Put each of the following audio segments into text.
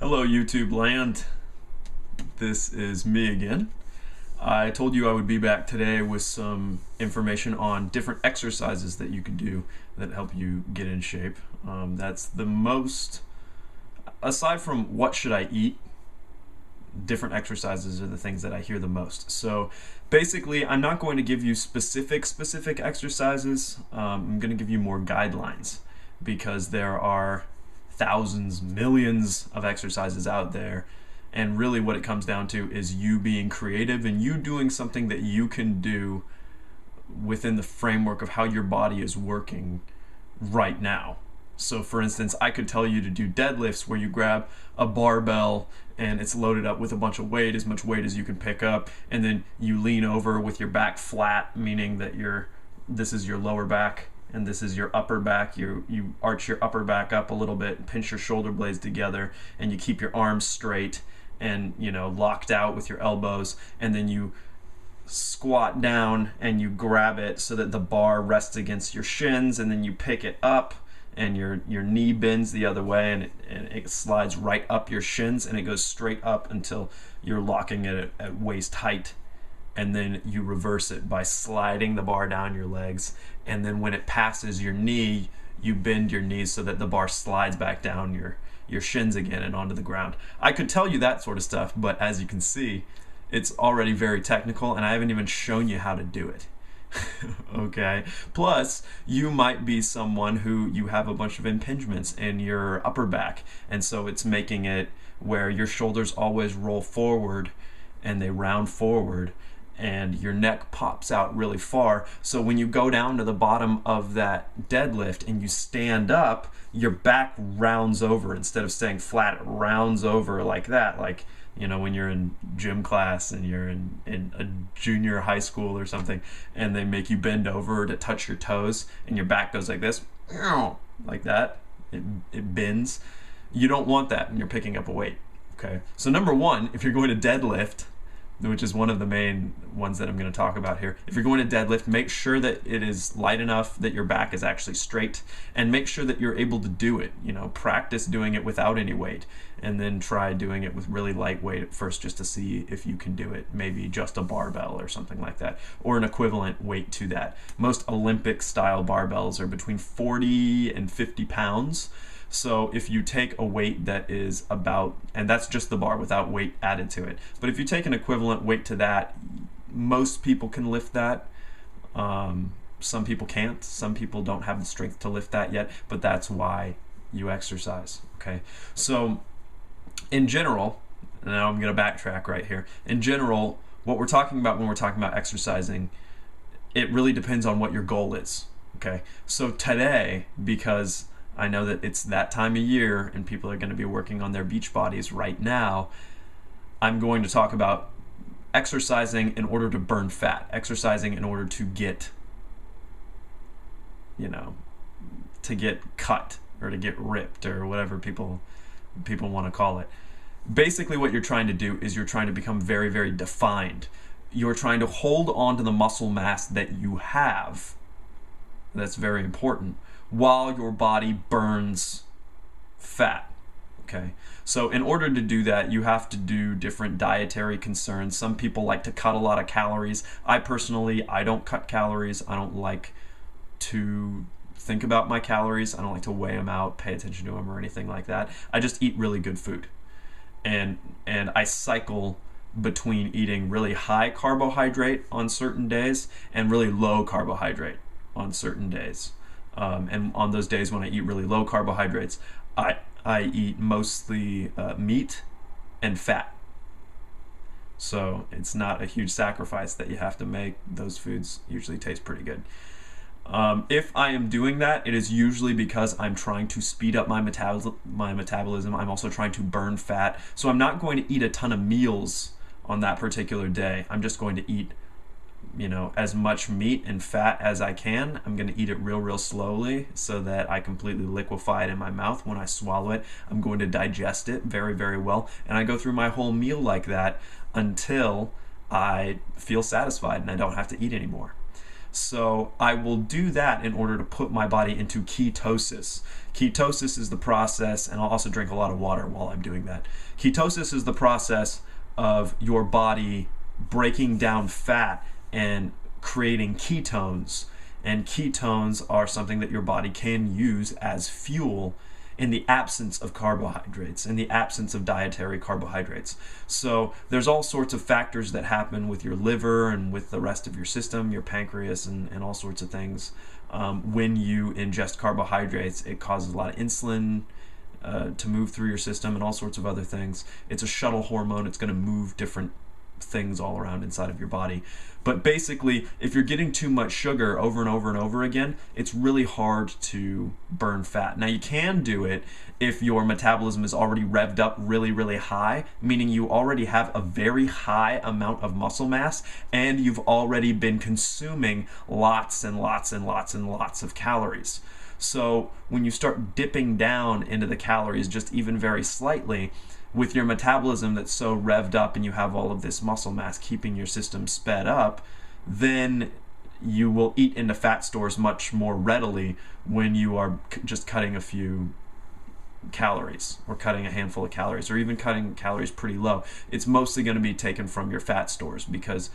Hello YouTube land, this is me again. I told you I would be back today with some information on different exercises that you can do that help you get in shape. That's the most, aside from what should I eat, different exercises are the things that I hear the most. So basically I'm not going to give you specific exercises. I'm going to give you more guidelines because there are thousands, millions of exercises out there, and really what it comes down to is you being creative and you doing something that you can do within the framework of how your body is working right now. So for instance, I could tell you to do deadlifts where you grab a barbell and it's loaded up with a bunch of weight, as much weight as you can pick up, and then you lean over with your back flat, meaning that this is your lower back and this is your upper back. You arch your upper back up a little bit, pinch your shoulder blades together, and you keep your arms straight and locked out with your elbows, and then you squat down and you grab it so that the bar rests against your shins, and then you pick it up and your knee bends the other way and it slides right up your shins and it goes straight up until you're locking it at waist height. And then you reverse it by sliding the bar down your legs, and then when it passes your knee, you bend your knees so that the bar slides back down your shins again and onto the ground. I could tell you that sort of stuff, but as you can see, it's already very technical and I haven't even shown you how to do it. Okay, plus you might be someone who you have a bunch of impingements in your upper back, and so it's making it where your shoulders always roll forward and they round forward and your neck pops out really far. So when you go down to the bottom of that deadlift and you stand up, your back rounds over. Instead of staying flat, it rounds over like that, like when you're in gym class and you're in a junior high school or something, and they make you bend over to touch your toes and your back goes like this, like that. It bends. You don't want that when you're picking up a weight. Okay, so number one, if you're going to deadlift, which is one of the main ones that I'm going to talk about here, if you're going to deadlift, make sure that it is light enough that your back is actually straight, and make sure that you're able to do it. Practice doing it without any weight, and then try doing it with really light weight at first just to see if you can do it. Maybe just a barbell or something like that, or an equivalent weight to that. Most Olympic style barbells are between 40 and 50 pounds. So if you take a weight that is about, and that's just the bar without weight added to it, but if you take an equivalent weight to that, most people can lift that. Some people can't. Some people don't have the strength to lift that yet, but that's why you exercise. Okay, so in general, now I'm going to backtrack right here. In general, what we're talking about when we're talking about exercising, it really depends on what your goal is. Okay, so today, because I know that it's that time of year and people are going to be working on their beach bodies right now, I'm going to talk about exercising in order to burn fat, exercising in order to get, to get cut or to get ripped or whatever people want to call it. Basically what you're trying to do is you're trying to become very, very defined. You're trying to hold on to the muscle mass that you have. That's very important, while your body burns fat. Okay, so in order to do that, you have to do different dietary concerns. Some people like to cut a lot of calories. I don't cut calories. I don't like to think about my calories. I don't like to weigh them out, pay attention to them, or anything like that. I just eat really good food, and I cycle between eating really high carbohydrate on certain days and really low carbohydrate on certain days. And on those days when I eat really low carbohydrates, I eat mostly meat and fat. So it's not a huge sacrifice that you have to make. Those foods usually taste pretty good. If I am doing that, it is usually because I'm trying to speed up my metabolism. I'm also trying to burn fat. So I'm not going to eat a ton of meals on that particular day. I'm just going to eat as much meat and fat as I can. I'm going to eat it real slowly so that I completely liquefy it in my mouth. When I swallow it, I'm going to digest it very, very well. And I go through my whole meal like that until I feel satisfied and I don't have to eat anymore. So I will do that in order to put my body into ketosis. Ketosis is the process, and I'll also drink a lot of water while I'm doing that. Ketosis is the process of your body breaking down fat and creating ketones. And ketones are something that your body can use as fuel in the absence of carbohydrates, in the absence of dietary carbohydrates. So there's all sorts of factors that happen with your liver and with the rest of your system, your pancreas, and all sorts of things. When you ingest carbohydrates, it causes a lot of insulin to move through your system and all sorts of other things. It's a shuttle hormone. It's going to move different things all around inside of your body. But basically, if you're getting too much sugar over and over and over again, it's really hard to burn fat. Now, you can do it if your metabolism is already revved up really, really high, meaning you already have a very high amount of muscle mass and you've already been consuming lots and lots and lots and lots of calories. So when you start dipping down into the calories just even very slightly, with your metabolism that's so revved up and you have all of this muscle mass keeping your system sped up, then you will eat into fat stores much more readily when you are just cutting a few calories or cutting a handful of calories or even cutting calories pretty low. It's mostly going to be taken from your fat stores because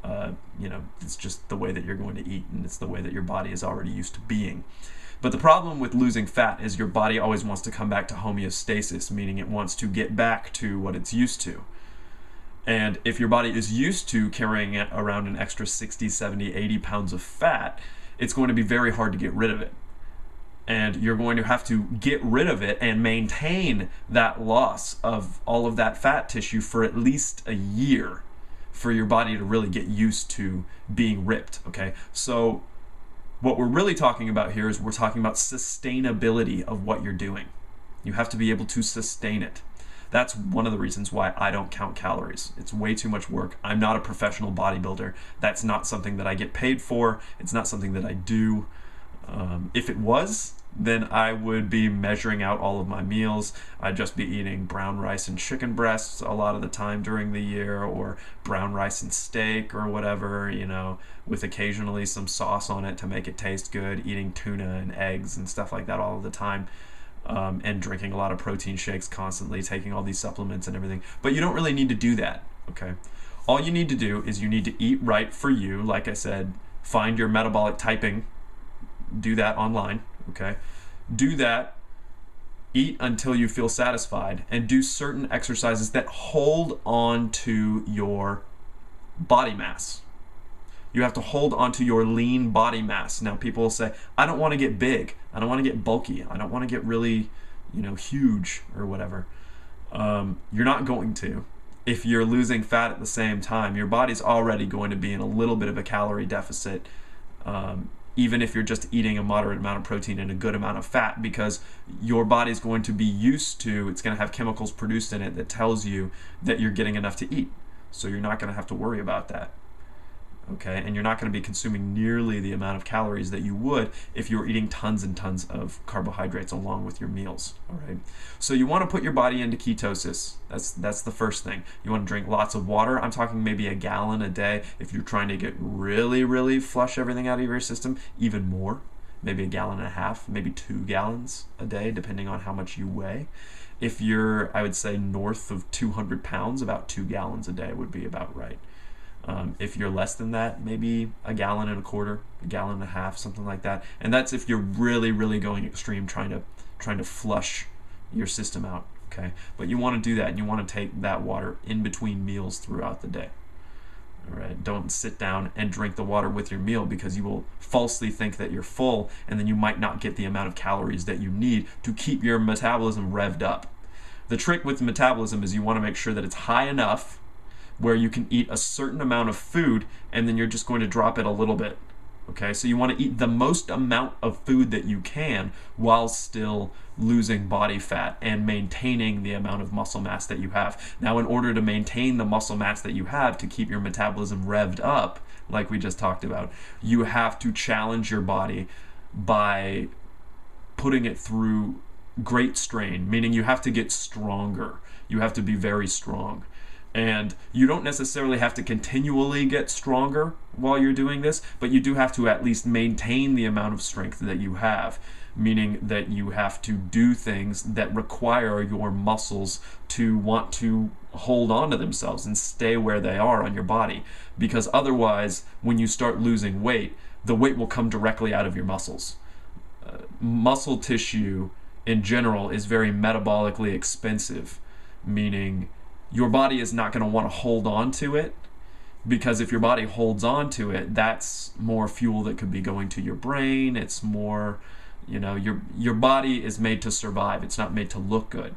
it's just the way that you're going to eat and it's the way that your body is already used to being. But the problem with losing fat is your body always wants to come back to homeostasis, meaning it wants to get back to what it's used to. And if your body is used to carrying around an extra 60, 70, 80 pounds of fat, it's going to be very hard to get rid of it. And you're going to have to get rid of it and maintain that loss of all of that fat tissue for at least a year for your body to really get used to being ripped, okay? So what we're really talking about here is we're talking about sustainability of what you're doing. You have to be able to sustain it. That's one of the reasons why I don't count calories. It's way too much work. I'm not a professional bodybuilder. That's not something that I get paid for. It's not something that I do. If it was, then I would be measuring out all of my meals. I'd just be eating brown rice and chicken breasts a lot of the time during the year, or brown rice and steak or whatever, with occasionally some sauce on it to make it taste good, eating tuna and eggs and stuff like that all of the time, and drinking a lot of protein shakes constantly, taking all these supplements and everything. But you don't really need to do that, okay? All you need to do is you need to eat right for you. Like I said, find your metabolic typing, do that online, okay? Do that, eat until you feel satisfied, and do certain exercises that hold on to your body mass. You have to hold on to your lean body mass. Now, people will say, I don't want to get big. I don't want to get bulky. I don't want to get really, huge or whatever. You're not going to. If you're losing fat at the same time, your body's already going to be in a little bit of a calorie deficit, even if you're just eating a moderate amount of protein and a good amount of fat, because your body's going to be used to, it's going to have chemicals produced in it that tells you that you're getting enough to eat. So you're not going to have to worry about that. Okay, and you're not going to be consuming nearly the amount of calories that you would if you were eating tons and tons of carbohydrates along with your meals. All right, so you want to put your body into ketosis. That's the first thing. You want to drink lots of water. I'm talking maybe a gallon a day. If you're trying to get really, really flush everything out of your system, even more, maybe a gallon and a half, maybe 2 gallons a day, depending on how much you weigh. If you're, I would say, north of 200 pounds, about 2 gallons a day would be about right. If you're less than that, maybe a gallon and a quarter, a gallon and a half, something like that. And that's if you're really, really going extreme, trying to flush your system out. Okay, but you want to do that, and you want to take that water in between meals throughout the day. All right, don't sit down and drink the water with your meal, because you will falsely think that you're full, and then you might not get the amount of calories that you need to keep your metabolism revved up. The trick with metabolism is you want to make sure that it's high enough where you can eat a certain amount of food and then you're just going to drop it a little bit. Okay, so you want to eat the most amount of food that you can while still losing body fat and maintaining the amount of muscle mass that you have. Now, in order to maintain the muscle mass that you have to keep your metabolism revved up, like we just talked about, you have to challenge your body by putting it through great strain, meaning you have to get stronger. You have to be very strong. And you don't necessarily have to continually get stronger while you're doing this, but you do have to at least maintain the amount of strength that you have, meaning that you have to do things that require your muscles to want to hold on to themselves and stay where they are on your body. Because otherwise, when you start losing weight, the weight will come directly out of your muscles. Muscle tissue in general is very metabolically expensive, meaning your body is not going to want to hold on to it, because if your body holds on to it, that's more fuel that could be going to your brain. It's more, your body is made to survive. It's not made to look good.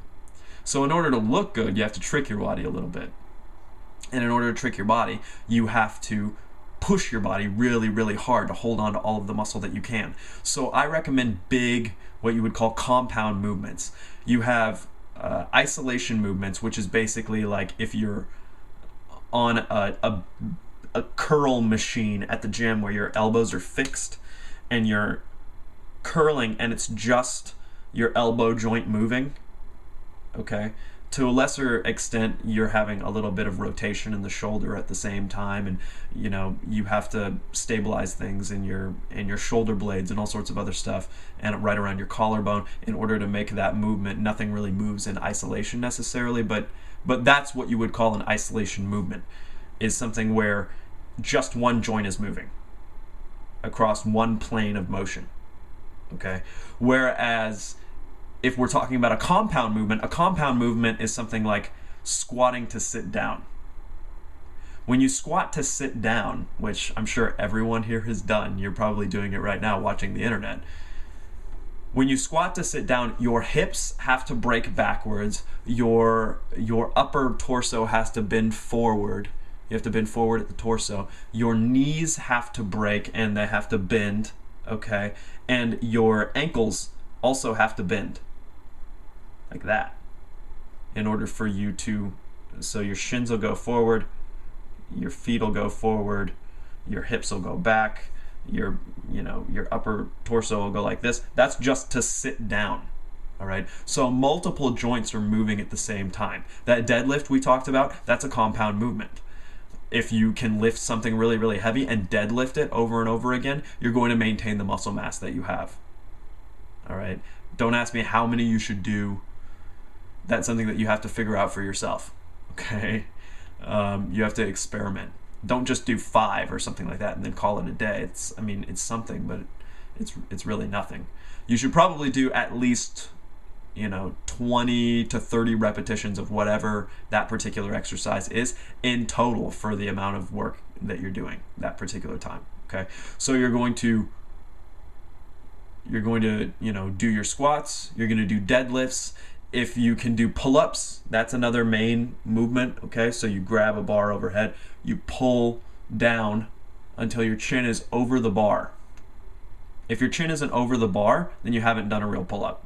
So in order to look good, you have to trick your body a little bit. And in order to trick your body, you have to push your body really, really hard to hold on to all of the muscle that you can. So I recommend big, what you would call compound movements. You have isolation movements, which is basically like if you're on a curl machine at the gym where your elbows are fixed and you're curling and it's just your elbow joint moving, okay? To a lesser extent, you're having a little bit of rotation in the shoulder at the same time, and you have to stabilize things in your shoulder blades and all sorts of other stuff, and right around your collarbone in order to make that movement. Nothing really moves in isolation necessarily, but that's what you would call an isolation movement, is something where just one joint is moving across one plane of motion, okay? Whereas if we're talking about a compound movement is something like squatting to sit down. When you squat to sit down, which I'm sure everyone here has done, you're probably doing it right now watching the internet. When you squat to sit down, your hips have to break backwards, your upper torso has to bend forward. You have to bend forward at the torso. Your knees have to break and they have to bend, okay? And your ankles also have to bend. Like that, in order for you to, so your shins will go forward, your feet will go forward, your hips will go back, your upper torso will go like this. That's just to sit down, all right? So multiple joints are moving at the same time. That deadlift we talked about, that's a compound movement. If you can lift something really, really heavy and deadlift it over and over again, you're going to maintain the muscle mass that you have, all right? Don't ask me how many you should do. That's something that you have to figure out for yourself, okay? You have to experiment. Don't just do 5 or something like that and then call it a day. It's something, but it's really nothing. You should probably do at least 20 to 30 repetitions of whatever that particular exercise is in total for the amount of work that you're doing that particular time, okay? So you're going to do your squats, you're going to do deadlifts. If you can do pull-ups, that's another main movement, okay? So you grab a bar overhead, you pull down until your chin is over the bar. If your chin isn't over the bar, then you haven't done a real pull-up.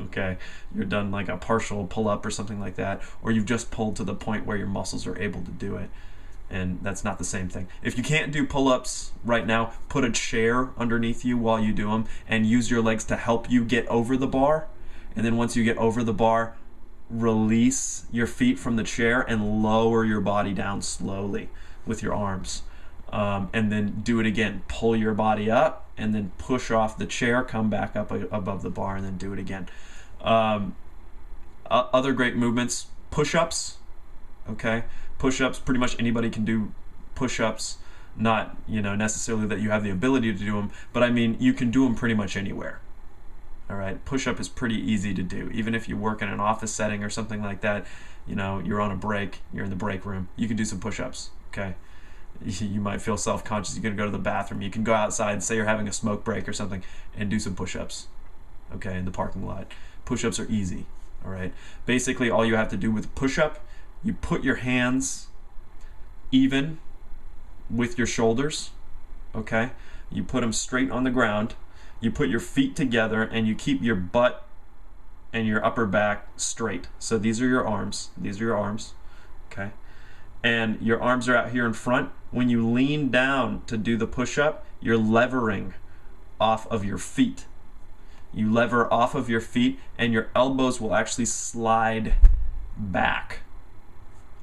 Okay, you're done like a partial pull-up or something like that, or you've just pulled to the point where your muscles are able to do it, and that's not the same thing. If you can't do pull-ups right now, put a chair underneath you while you do them and use your legs to help you get over the bar. And then once you get over the bar, release your feet from the chair and lower your body down slowly with your arms. And then do it again. Pull your body up and then push off the chair, come back up above the bar, and then do it again. Other great movements, push-ups, okay? Push-ups, pretty much anybody can do push-ups. Not necessarily that you have the ability to do them, but I mean you can do them pretty much anywhere. All right, push-up is pretty easy to do. Even if you work in an office setting or something like that, you're on a break, you're in the break room, you can do some push-ups, okay? You might feel self-conscious, you're gonna go to the bathroom. You can go outside, say you're having a smoke break or something, and do some push-ups, okay, in the parking lot. Push-ups are easy, all right? Basically, all you have to do with a push-up, you put your hands even with your shoulders, okay? You put them straight on the ground. You put your feet together and you keep your butt and your upper back straight. So these are your arms. These are your arms, okay? And your arms are out here in front. When you lean down to do the push-up, you're levering off of your feet. You lever off of your feet and your elbows will actually slide back,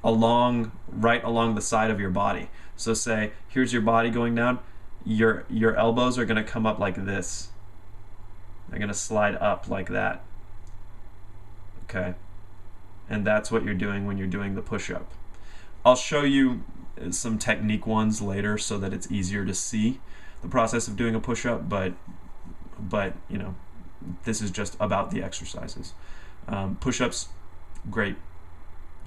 right along the side of your body. So say here's your body going down, your elbows are going to come up like this. They're going to slide up like that. Okay? And that's what you're doing when you're doing the push-up. I'll show you some technique ones later so that it's easier to see the process of doing a push-up, but you know, this is just about the exercises. Push-ups, great.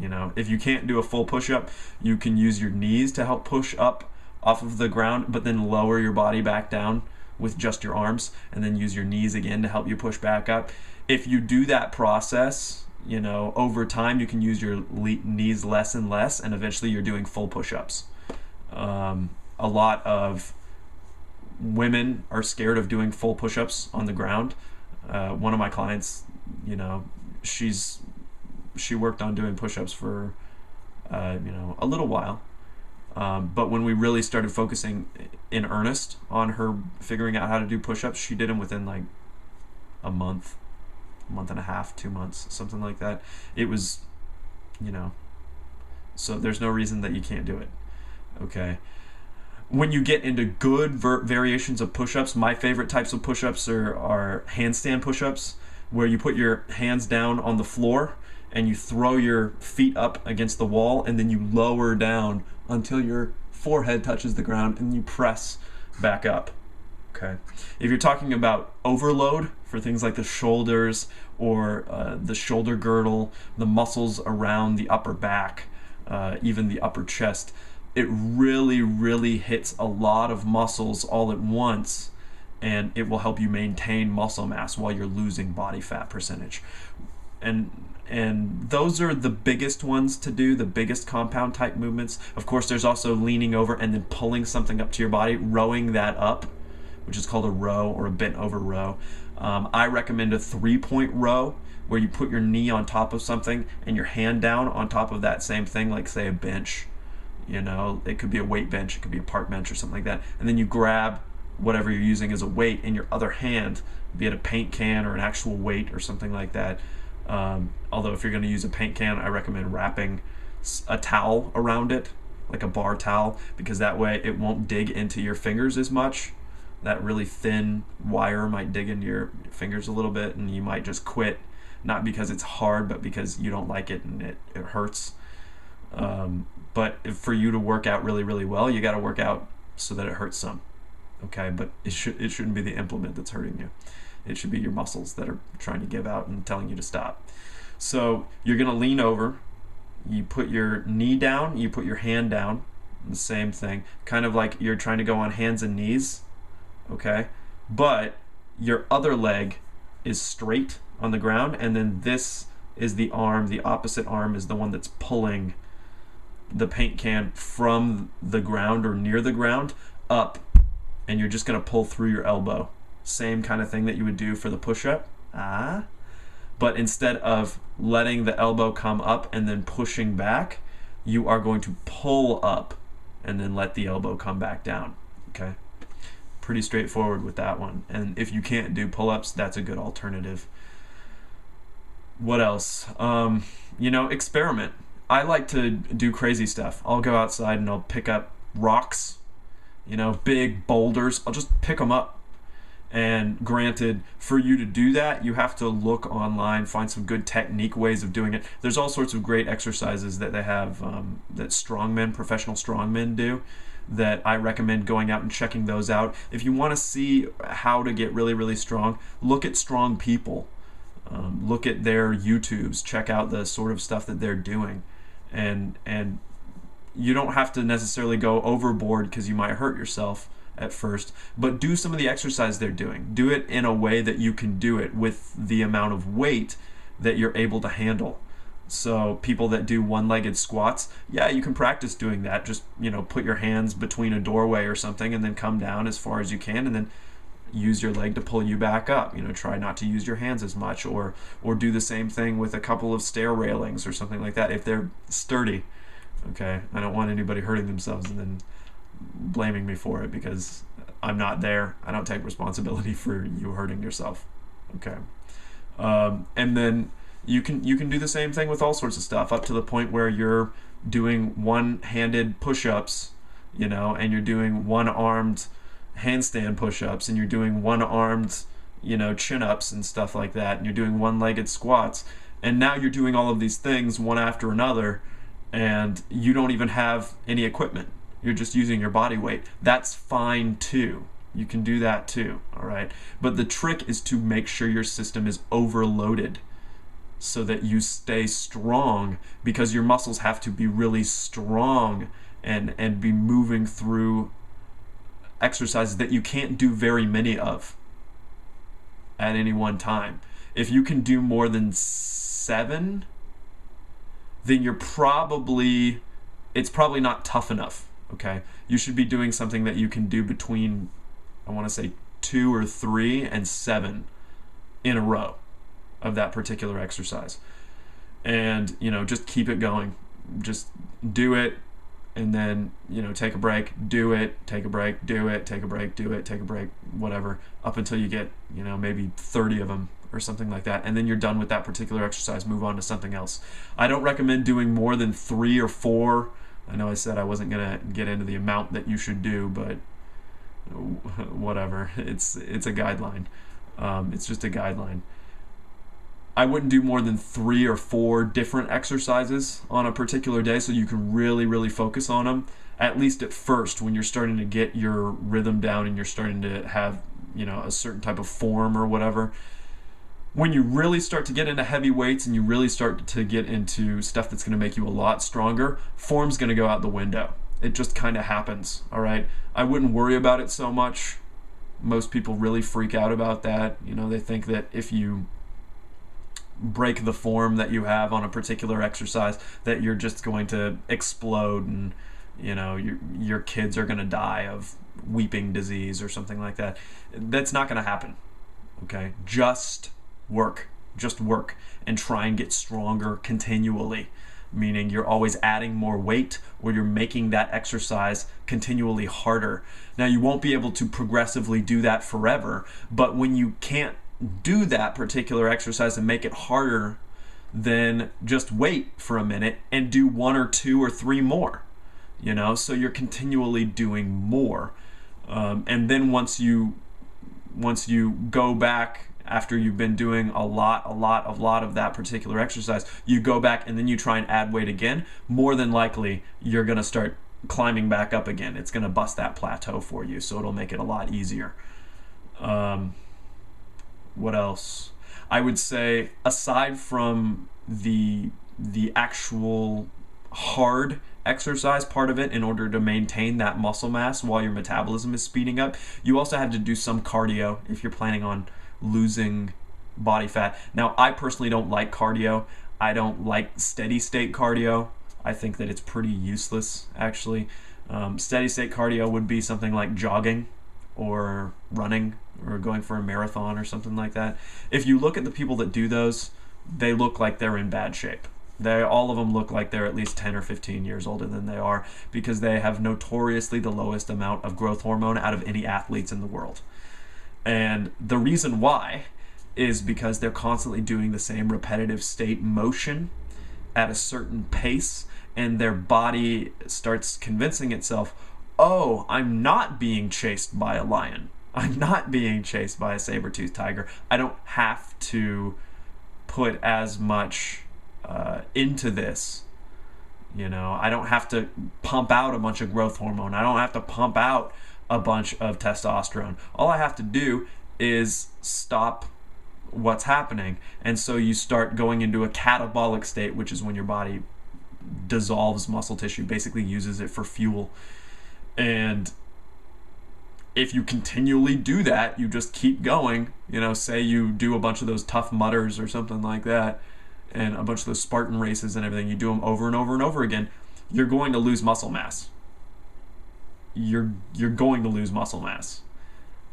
You know, if you can't do a full push-up, you can use your knees to help push up off of the ground, but then lower your body back down with just your arms, and then use your knees again to help you push back up. If you do that process, you know, over time you can use your knees less and less, and eventually you're doing full push-ups. A lot of women are scared of doing full push-ups on the ground. One of my clients, you know, she worked on doing push-ups for you know, a little while, but when we really started focusing in earnest on her figuring out how to do push-ups, she did them within like a month and a half, 2 months, something like that. It was, you know, so there's no reason that you can't do it. Okay, when you get into good variations of push-ups, my favorite types of push-ups are handstand push-ups, where you put your hands down on the floor and you throw your feet up against the wall, and then you lower down until your forehead touches the ground, and you press back up. Okay. If you're talking about overload for things like the shoulders or the shoulder girdle, the muscles around the upper back, even the upper chest, it really hits a lot of muscles all at once, and it will help you maintain muscle mass while you're losing body fat percentage. And those are the biggest ones to do, the biggest compound type movements. Of course, there's also leaning over and then pulling something up to your body, rowing that up, which is called a row or a bent over row. I recommend a 3-point row, where you put your knee on top of something and your hand down on top of that same thing, like say a bench. You know, it could be a weight bench, it could be a park bench or something like that. And then you grab whatever you're using as a weight in your other hand, be it a paint can or an actual weight or something like that. Although if you're going to use a paint can, I recommend wrapping a towel around it, like a bar towel, because that way it won't dig into your fingers as much. That really thin wire might dig into your fingers a little bit, and you might just quit, not because it's hard, but because you don't like it and it hurts. But for you to work out really well, you got to work out so that it hurts some. Okay, but it shouldn't be the implement that's hurting you. It should be your muscles that are trying to give out and telling you to stop. So you're going to lean over, you put your knee down, you put your hand down, the same thing, kind of like you're trying to go on hands and knees, okay? But your other leg is straight on the ground, and then this is the arm, the opposite arm is the one that's pulling the paint can from the ground or near the ground up, and you're just going to pull through your elbow. Same kind of thing that you would do for the push-up. But instead of letting the elbow come up and then pushing back, you are going to pull up and then let the elbow come back down. Okay? Pretty straightforward with that one. And if you can't do pull-ups, that's a good alternative. What else? You know, experiment. I like to do crazy stuff. I'll go outside and I'll pick up rocks, you know, big boulders. I'll just pick them up. And granted, for you to do that, you have to look online, find some good technique ways of doing it. There's all sorts of great exercises that they have that strongmen, professional strongmen do, that I recommend going out and checking those out. If you want to see how to get really strong, look at strong people. Look at their YouTubes, check out the sort of stuff that they're doing. And you don't have to necessarily go overboard because you might hurt yourself at first, but do some of the exercise they're doing. Do it in a way that you can do it with the amount of weight that you're able to handle. So people that do one-legged squats, yeah, you can practice doing that. Just, you know, put your hands between a doorway or something and then come down as far as you can, and then use your leg to pull you back up. You know, try not to use your hands as much, or do the same thing with a couple of stair railings or something like that if they're sturdy. Okay, I don't want anybody hurting themselves and then blaming me for it because I'm not there. I don't take responsibility for you hurting yourself. Okay. And then You can do the same thing with all sorts of stuff, up to the point where you're doing one-handed push-ups, you know, and you're doing one-armed handstand push-ups, and you're doing one-armed, you know, chin-ups and stuff like that, and you're doing one-legged squats, and now you're doing all of these things one after another, and you don't even have any equipment. You're just using your body weight. That's fine too. You can do that too, all right? But the trick is to make sure your system is overloaded so that you stay strong, because your muscles have to be really strong and be moving through exercises that you can't do very many of at any one time. If you can do more than 7, then it's probably not tough enough, okay? You should be doing something that you can do between, I want to say, 2 or 3 and 7 in a row of that particular exercise. And, you know, just keep it going. Just do it, and then, you know, take a break, do it, take a break, do it, take a break, do it, take a break, whatever, up until you get, you know, maybe 30 of them or something like that, and then you're done with that particular exercise. Move on to something else. I don't recommend doing more than 3 or 4. I know I said I wasn't gonna get into the amount that you should do, but whatever. It's a guideline. It's just a guideline. I wouldn't do more than 3 or 4 different exercises on a particular day, so you can really, really focus on them, at least at first, when you're starting to get your rhythm down and you're starting to have, you know, a certain type of form or whatever. When you really start to get into heavy weights and you really start to get into stuff that's going to make you a lot stronger, form's going to go out the window. It just kind of happens, all right? I wouldn't worry about it so much. Most people really freak out about that. You know, they think that if you break the form that you have on a particular exercise, that you're just going to explode, and, you know, your kids are going to die of weeping disease or something like that. That's not going to happen, okay? Just work and try and get stronger continually, meaning you're always adding more weight, or you're making that exercise continually harder. Now, you won't be able to progressively do that forever, but when you can't do that particular exercise and make it harder, then just wait for a minute and do 1 or 2 or 3 more, you know, so you're continually doing more. And then once you go back, after you've been doing a lot of that particular exercise, you go back and then you try and add weight again, more than likely you're going to start climbing back up again. It's going to bust that plateau for you, so it'll make it a lot easier. What else? I would say, aside from the actual hard exercise part of it, in order to maintain that muscle mass while your metabolism is speeding up, you also have to do some cardio if you're planning on losing body fat. Now, I personally don't like cardio. I don't like steady state cardio. I think that it's pretty useless, actually. Steady state cardio would be something like jogging or running or going for a marathon or something like that. If you look at the people that do those, they look like they're in bad shape. All of them look like they're at least 10 or 15 years older than they are, because they have notoriously the lowest amount of growth hormone out of any athletes in the world. And the reason why is because they're constantly doing the same repetitive state motion at a certain pace, and their body starts convincing itself, oh, I'm not being chased by a lion. I'm not being chased by a saber-toothed tiger. I don't have to put as much into this. You know, I don't have to pump out a bunch of growth hormone. I don't have to pump out a bunch of testosterone. All I have to do is stop what's happening. And so you start going into a catabolic state, which is when your body dissolves muscle tissue, basically uses it for fuel. And if you continually do that, you just keep going, you know, say you do a bunch of those Tough Mudders or something like that, and a bunch of those Spartan races and everything, you do them over and over and over again, you're going to lose muscle mass. You're going to lose muscle mass.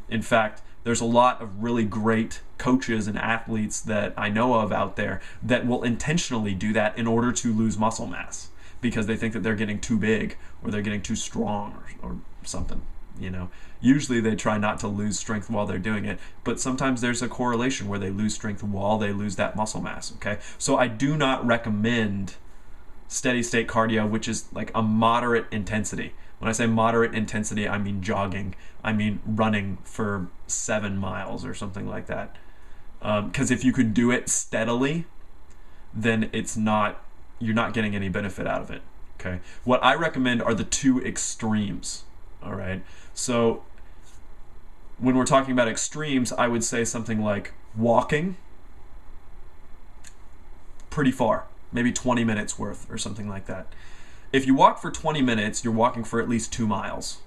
In fact, there's a lot of really great coaches and athletes that I know of out there that will intentionally do that in order to lose muscle mass, because they think that they're getting too big or they're getting too strong or something. You know, usually they try not to lose strength while they're doing it, but sometimes there's a correlation where they lose strength while they lose that muscle mass, okay? So I do not recommend steady state cardio, which is like a moderate intensity. When I say moderate intensity, I mean jogging. I mean running for 7 miles or something like that. Because if you could do it steadily, then you're not getting any benefit out of it, okay? What I recommend are the two extremes, all right? So when we're talking about extremes, I would say something like walking pretty far, maybe 20 minutes worth or something like that. If you walk for 20 minutes, you're walking for at least 2 miles.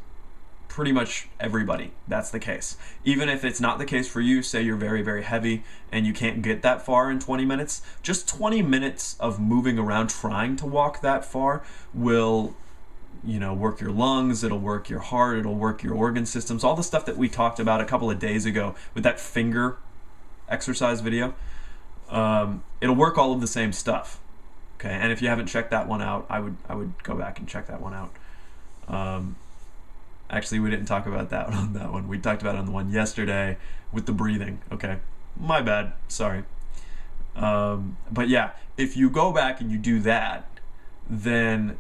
Pretty much everybody, that's the case. Even if it's not the case for you, say you're very, very heavy and you can't get that far in 20 minutes, just 20 minutes of moving around trying to walk that far will, you know, work your lungs, it'll work your heart, it'll work your organ systems, all the stuff that we talked about a couple of days ago with that finger exercise video. It'll work all of the same stuff. Okay, and if you haven't checked that one out, I would go back and check that one out. Actually, we didn't talk about that on that one. We talked about it on the one yesterday with the breathing. Okay, my bad. Sorry. But yeah, if you go back and you do that, then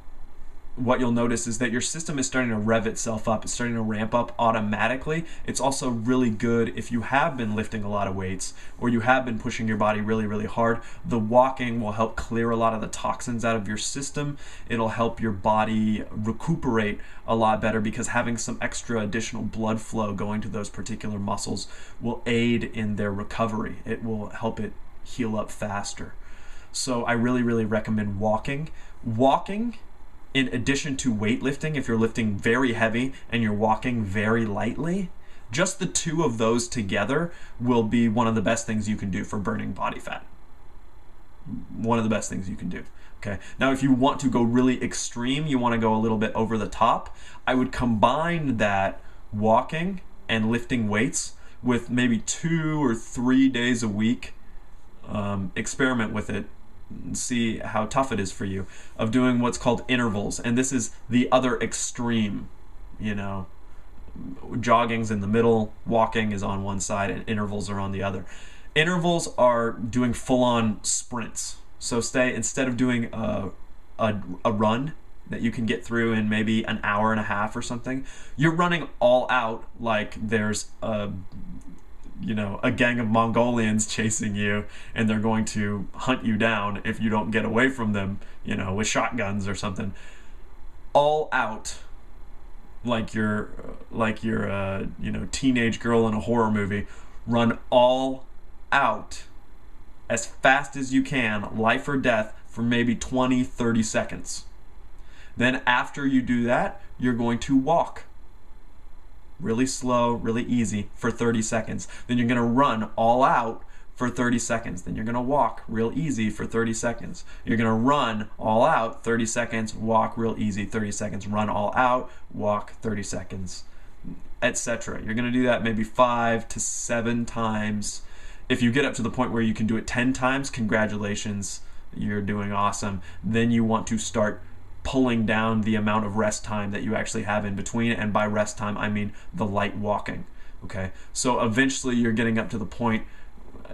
what you'll notice is that your system is starting to rev itself up. It's starting to ramp up automatically. It's also really good if you have been lifting a lot of weights or you have been pushing your body really, really hard. The walking will help clear a lot of the toxins out of your system. It'll help your body recuperate a lot better because having some extra additional blood flow going to those particular muscles will aid in their recovery. It will help it heal up faster. So I really, really recommend walking. Walking, in addition to weightlifting, if you're lifting very heavy and you're walking very lightly, just the two of those together will be one of the best things you can do for burning body fat. One of the best things you can do. Okay. Now, if you want to go really extreme, you want to go a little bit over the top, I would combine that walking and lifting weights with maybe 2 or 3 days a week. Experiment with it. See how tough it is for you, of doing what's called intervals. And this is the other extreme, you know. Jogging's in the middle, walking is on one side, and intervals are on the other. Intervals are doing full-on sprints. So instead of doing a run that you can get through in maybe an hour and a half or something, you're running all out like there's a gang of Mongolians chasing you and they're going to hunt you down if you don't get away from them, you know, with shotguns or something. All out like you're teenage girl in a horror movie. Run all out as fast as you can, life or death, for maybe 20, 30 seconds. Then after you do that, you're going to walk really slow, really easy for 30 seconds. Then you're going to run all out for 30 seconds. Then you're going to walk real easy for 30 seconds. You're going to run all out 30 seconds, walk real easy 30 seconds, run all out, walk 30 seconds, etc. You're going to do that maybe 5 to 7 times. If you get up to the point where you can do it 10 times, congratulations, you're doing awesome. Then you want to start pulling down the amount of rest time that you actually have in between, and by rest time I mean the light walking. Okay, so eventually you're getting up to the point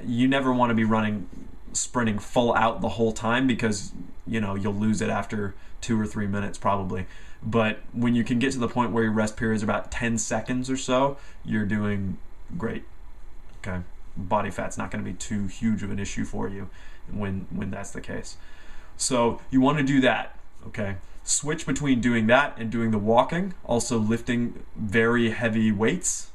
you never want to be sprinting full out the whole time, because you'll lose it after 2 or 3 minutes probably. But when you can get to the point where your rest period is about 10 seconds or so, you're doing great. Okay, body fat's not going to be too huge of an issue for you when that's the case. So you want to do that. Okay, switch between doing that and doing the walking, also lifting very heavy weights,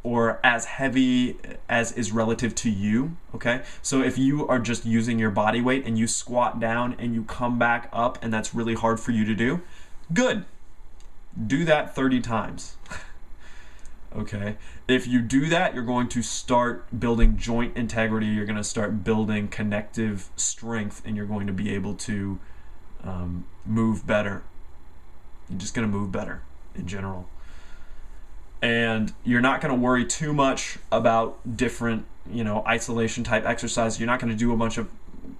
or as heavy as is relative to you. Okay, so if you are just using your body weight and you squat down and you come back up and that's really hard for you to do, good, do that 30 times. Okay, if you do that, you're going to start building joint integrity, you're going to start building connective strength, and you're going to be able to move better. You're just going to move better in general. And you're not going to worry too much about different, isolation type exercise. You're not going to do a bunch of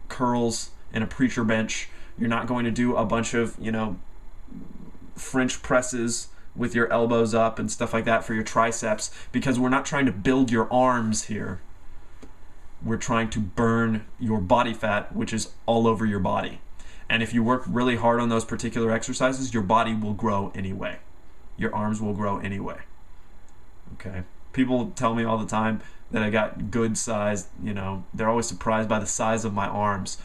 curls in a preacher bench. You're not going to do a bunch of, French presses with your elbows up and stuff like that for your triceps, because we're not trying to build your arms here. We're trying to burn your body fat, which is all over your body. And if you work really hard on those particular exercises, your body will grow anyway. Your arms will grow anyway. Okay. People tell me all the time that I got good size, they're always surprised by the size of my arms.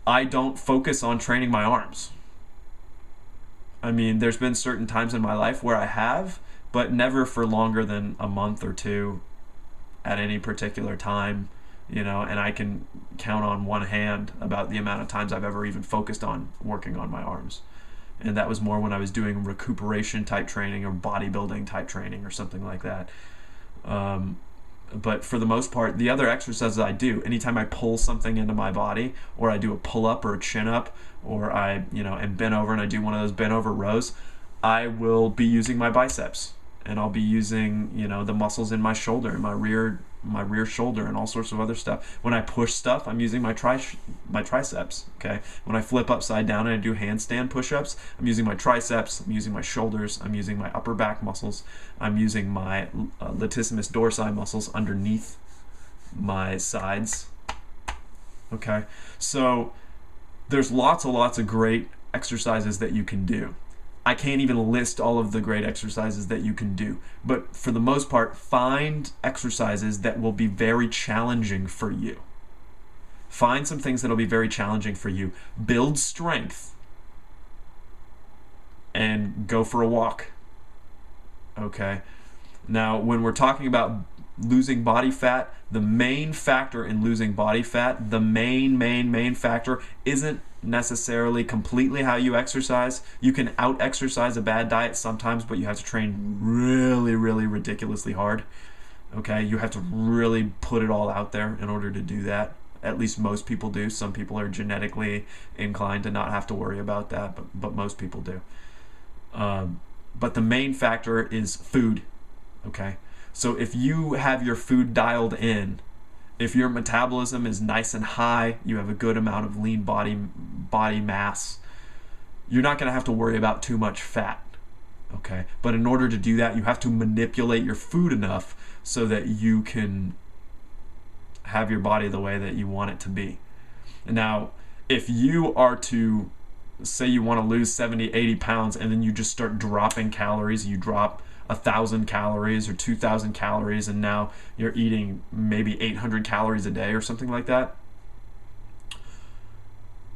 I don't focus on training my arms. I mean, there's been certain times in my life where I have, but never for longer than a month or two at any particular time, and I can count on one hand about the amount of times I've ever even focused on working on my arms. And that was more when I was doing recuperation type training or bodybuilding type training or something like that. But for the most part, the other exercises I do, anytime I pull something into my body, or I do a pull-up or a chin-up, or I, am bent over and I do one of those bent over rows, I will be using my biceps, and I'll be using, the muscles in my shoulder, and my rear shoulder, and all sorts of other stuff. When I push stuff, I'm using my triceps. Okay. When I flip upside down and I do handstand push-ups, I'm using my triceps. I'm using my shoulders. I'm using my upper back muscles. I'm using my latissimus dorsi muscles underneath my sides. Okay. So there's lots of great exercises that you can do. I can't even list all of the great exercises that you can do, but for the most part, find exercises that will be very challenging for you. Find some things that will be very challenging for you. Build strength and go for a walk. Okay. Now, when we're talking about losing body fat, the main factor in losing body fat, the main factor isn't necessarily completely how you exercise. You can out-exercise a bad diet sometimes, but you have to train really ridiculously hard. Okay, you have to really put it all out there in order to do that. At least most people do. Some people are genetically inclined to not have to worry about that, but most people do. But the main factor is food. Okay, so if you have your food dialed in, if your metabolism is nice and high, you have a good amount of lean body mass, you're not going to have to worry about too much fat. Okay, but in order to do that, you have to manipulate your food enough so that you can have your body the way that you want it to be. Now, if you are to say you want to lose 70, 80 pounds and then you just start dropping calories, you drop 1,000 calories or 2,000 calories, and now you're eating maybe 800 calories a day or something like that,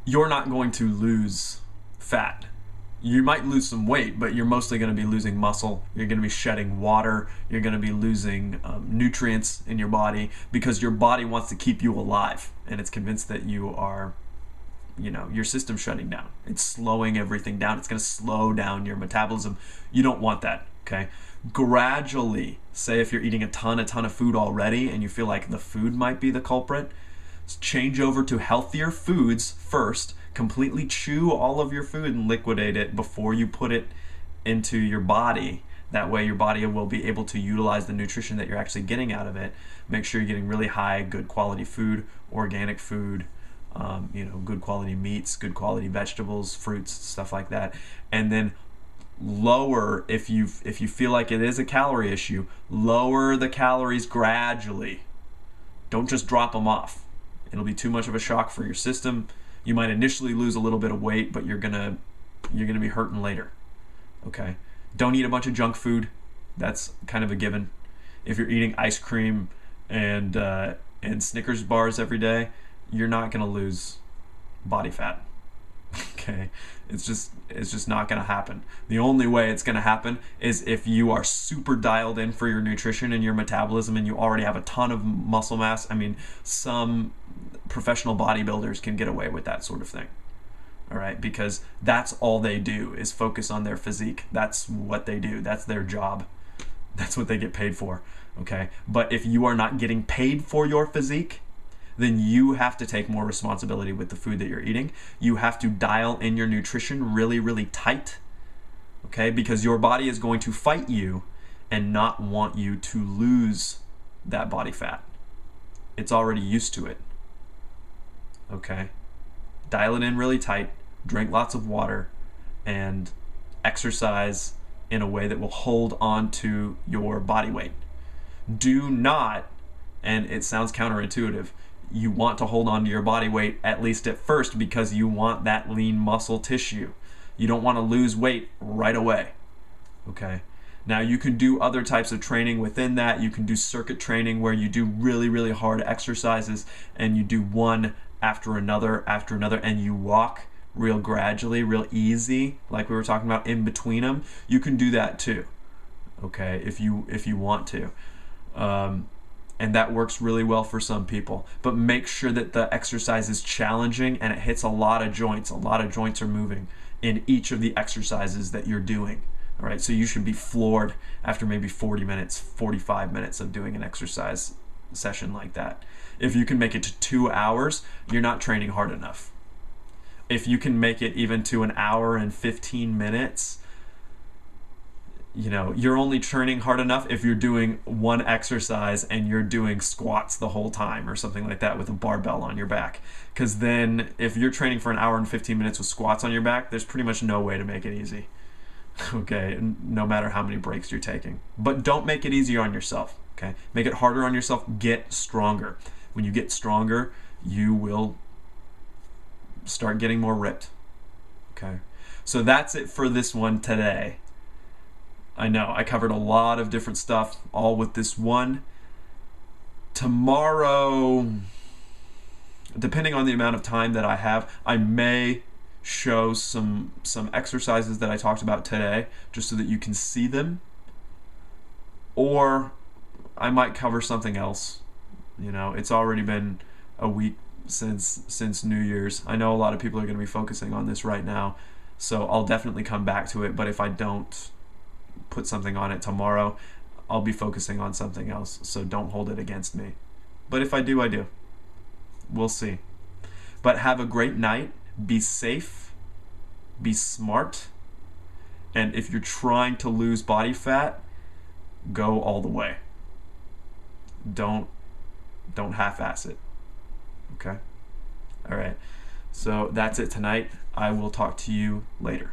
you're not going to lose fat. You might lose some weight, but you're mostly going to be losing muscle. You're going to be shedding water. You're going to be losing nutrients in your body, because your body wants to keep you alive, and it's convinced that you are, your system's shutting down. It's slowing everything down. It's going to slow down your metabolism. You don't want that. Okay, gradually, say if you're eating a ton of food already and you feel like the food might be the culprit, change over to healthier foods first. Completely chew all of your food and liquidate it before you put it into your body. That way your body will be able to utilize the nutrition that you're actually getting out of it. Make sure you're getting really high, good quality food, organic food, good quality meats, good quality vegetables, fruits, stuff like that. And then lower, if you feel like it is a calorie issue, lower the calories gradually. Don't just drop them off. It'll be too much of a shock for your system. You might initially lose a little bit of weight, but you're gonna be hurting later. Okay, don't eat a bunch of junk food. That's kind of a given. If you're eating ice cream and Snickers bars every day, you're not gonna lose body fat. Okay, it's just not going to happen. The only way it's going to happen is if you are super dialed in for your nutrition and your metabolism, and you already have a ton of muscle mass. I mean, some professional bodybuilders can get away with that sort of thing. All right, because that's all they do is focus on their physique. That's what they do. That's their job. That's what they get paid for. Okay, but if you are not getting paid for your physique, then you have to take more responsibility with the food that you're eating. You have to dial in your nutrition really tight, okay? Because your body is going to fight you and not want you to lose that body fat. It's already used to it, okay? Dial it in really tight, drink lots of water, and exercise in a way that will hold on to your body weight. Do not, and it sounds counterintuitive, you want to hold on to your body weight at least at first because you want that lean muscle tissue. You don't want to lose weight right away. Okay? Now you can do other types of training within that. You can do circuit training where you do really, really hard exercises and you do one after another, and you walk real gradually, real easy, like we were talking about in between them. You can do that too, okay, if you want to. And that works really well for some people. But make sure that the exercise is challenging and it hits a lot of joints. A lot of joints are moving in each of the exercises that you're doing. All right, so you should be floored after maybe 40 minutes, 45 minutes of doing an exercise session like that. If you can make it to 2 hours, you're not training hard enough. If you can make it even to an hour and 15 minutes, you know, you're only training hard enough if you're doing one exercise and you're doing squats the whole time or something like that with a barbell on your back. Because then if you're training for an hour and 15 minutes with squats on your back, there's pretty much no way to make it easy. Okay, no matter how many breaks you're taking. But don't make it easier on yourself, okay? Make it harder on yourself. Get stronger. When you get stronger, you will start getting more ripped, okay? So that's it for this one today. I know, I covered a lot of different stuff, all with this one. Tomorrow, depending on the amount of time that I have, I may show some exercises that I talked about today, just so that you can see them. Or I might cover something else. You know, it's already been a week since New Year's. I know a lot of people are going to be focusing on this right now, so I'll definitely come back to it. But if I don't put something on it tomorrow, I'll be focusing on something else, so don't hold it against me. But if I do, I do. We'll see. But have a great night. Be safe. Be smart. And if you're trying to lose body fat, go all the way. Don't half-ass it. Okay? All right. So that's it tonight. I will talk to you later.